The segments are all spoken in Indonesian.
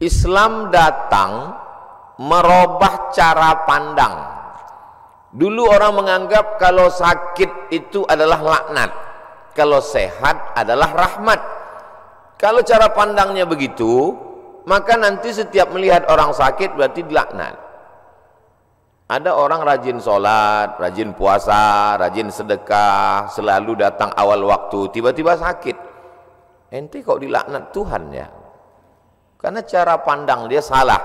Islam datang merubah cara pandang. Dulu orang menganggap kalau sakit itu adalah laknat, kalau sehat adalah rahmat. Kalau cara pandangnya begitu, maka nanti setiap melihat orang sakit berarti dilaknat. Ada orang rajin sholat, rajin puasa, rajin sedekah, selalu datang awal waktu, tiba-tiba sakit. Ente kok dilaknat Tuhan ya? Karena cara pandang dia salah.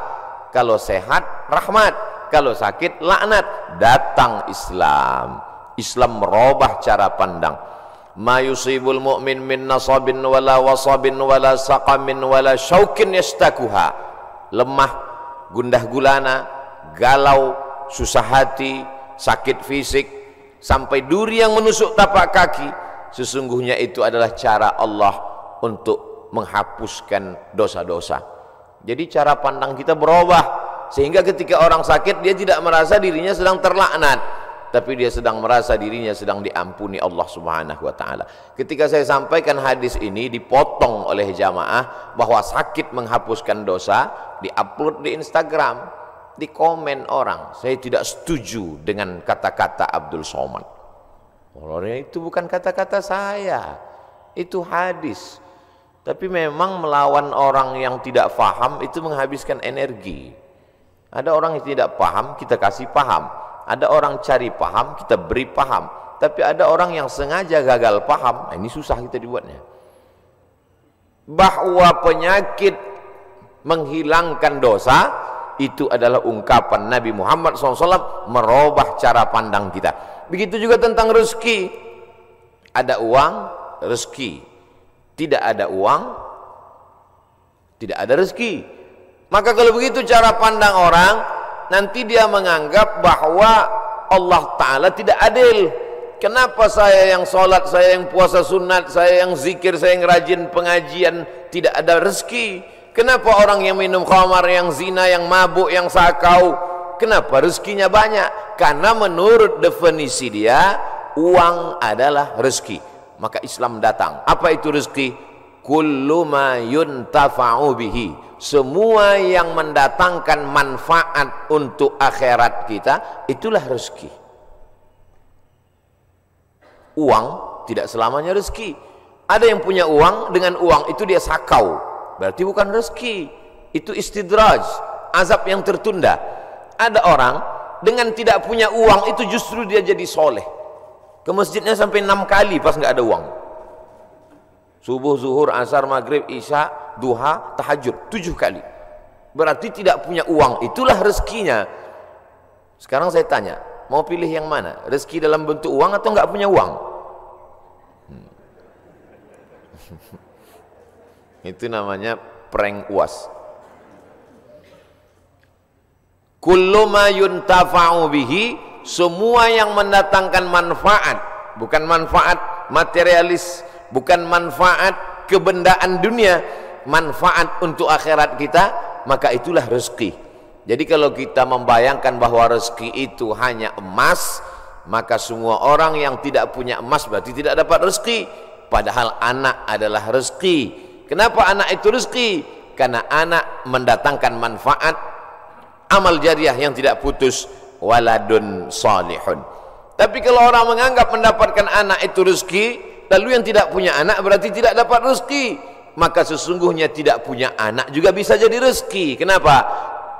Kalau sehat rahmat, kalau sakit laknat. Datang Islam. Islam merubah cara pandang. Ma yusibul mu'min min nasabin wala wasabin wala saqamin wala syaukin yastakuha. Lemah, gundah gulana, galau, susah hati, sakit fisik, sampai duri yang menusuk tapak kaki, sesungguhnya itu adalah cara Allah untuk menghapuskan dosa-dosa. Jadi cara pandang kita berubah, sehingga ketika orang sakit dia tidak merasa dirinya sedang terlaknat, tapi dia sedang merasa dirinya sedang diampuni Allah Subhanahu wa taala. Ketika saya sampaikan hadis ini, dipotong oleh jamaah bahwa sakit menghapuskan dosa, diupload di Instagram, di komen orang, saya tidak setuju dengan kata-kata Abdul Somad. Orangnya itu bukan kata-kata saya, itu hadis. Tapi memang melawan orang yang tidak paham itu menghabiskan energi. Ada orang yang tidak paham, kita kasih paham. Ada orang cari paham, kita beri paham. Tapi ada orang yang sengaja gagal paham, ini susah kita dibuatnya. Bahwa penyakit menghilangkan dosa itu adalah ungkapan Nabi Muhammad SAW merubah cara pandang kita. Begitu juga tentang rezeki. Ada uang, rezeki. Tidak ada uang, tidak ada rezeki. Maka kalau begitu cara pandang orang, nanti dia menganggap bahwa Allah Ta'ala tidak adil. Kenapa saya yang sholat, saya yang puasa sunat, saya yang zikir, saya yang rajin pengajian, tidak ada rezeki? Kenapa orang yang minum khamar, yang zina, yang mabuk, yang sakau, kenapa rezekinya banyak? Karena menurut definisi dia, uang adalah rezeki. Maka Islam datang. Apa itu rezeki? Kullu ma yuntafa'u bihi. Semua yang mendatangkan manfaat untuk akhirat kita, itulah rezeki. Uang tidak selamanya rezeki. Ada yang punya uang, dengan uang itu dia sakau, berarti bukan rezeki, itu istidraj, azab yang tertunda. Ada orang dengan tidak punya uang itu justru dia jadi soleh, ke masjidnya sampai 6 kali pas nggak ada uang. Subuh, zuhur, asar, maghrib, isya, duha, tahajud 7 kali. Berarti tidak punya uang, itulah rezekinya. Sekarang saya tanya, mau pilih yang mana? Rezeki dalam bentuk uang atau nggak punya uang? Itu namanya prank UAS. Kullu ma yuntafa'u bihi, semua yang mendatangkan manfaat, bukan manfaat materialis, bukan manfaat kebendaan dunia, manfaat untuk akhirat kita, maka itulah rezeki. Jadi kalau kita membayangkan bahwa rezeki itu hanya emas, maka semua orang yang tidak punya emas berarti tidak dapat rezeki. Padahal anak adalah rezeki. Kenapa anak itu rezeki? Karena anak mendatangkan manfaat, amal jariah yang tidak putus, waladun salihun. Tapi kalau orang menganggap mendapatkan anak itu rezeki, lalu yang tidak punya anak berarti tidak dapat rezeki, maka sesungguhnya tidak punya anak juga bisa jadi rezeki. Kenapa?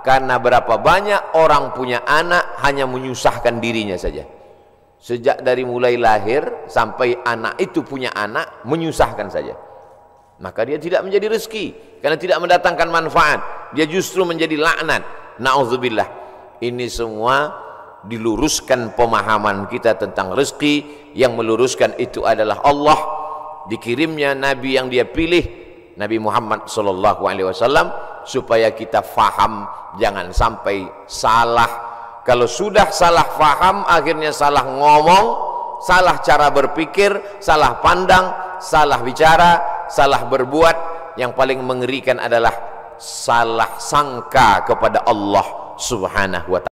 Karena berapa banyak orang punya anak hanya menyusahkan dirinya saja. Sejak dari mulai lahir sampai anak itu punya anak, menyusahkan saja. Maka dia tidak menjadi rezeki, karena tidak mendatangkan manfaat, dia justru menjadi laknat. Na'udzubillah. Ini semua diluruskan pemahaman kita tentang rezeki. Yang meluruskan itu adalah Allah. Dikirimnya Nabi yang dia pilih, Nabi Muhammad SAW, supaya kita faham, jangan sampai salah. Kalau sudah salah faham, akhirnya salah ngomong, salah cara berpikir, salah pandang, salah bicara, salah berbuat. Yang paling mengerikan adalah salah sangka kepada Allah Subhanahu wa ta'ala.